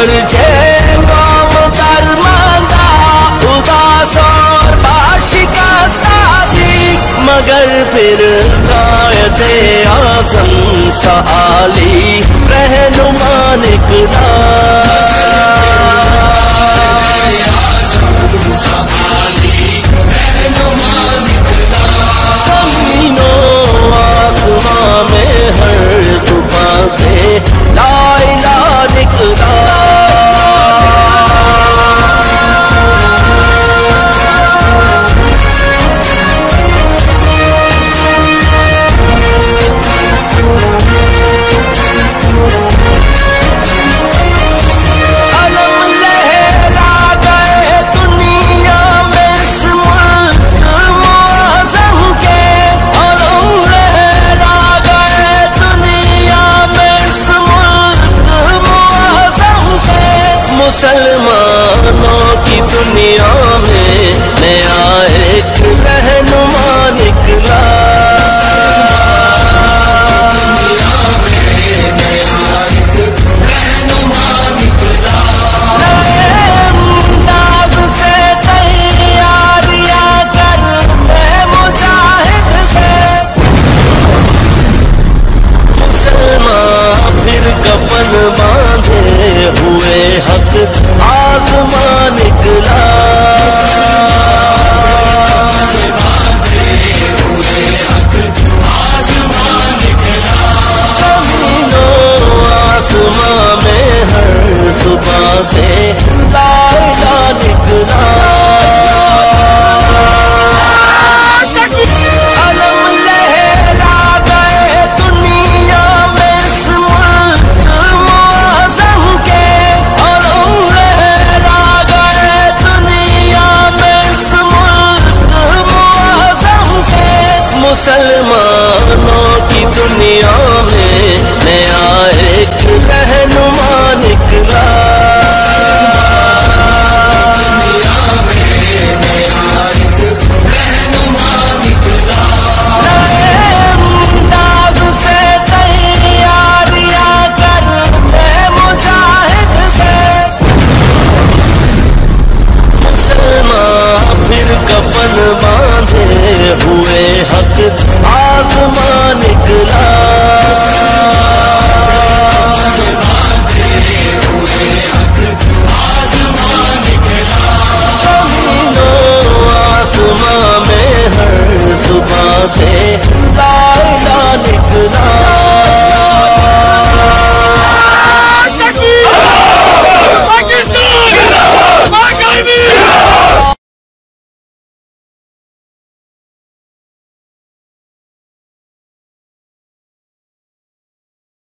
गरचे कौम दरमंदा उदास और बाशिका सादी, मगर फिर कायदे आज़म सआली रहनुमा निकला। ज़मीनों आसमां में हर जुबां से ला इलाहा निकला। मुसलमानों की दुनिया में नया एक रहनुमा निकला। नए अंदाज से तैयारियां करते मुजाहिद थे, मुसलमान फिर कफन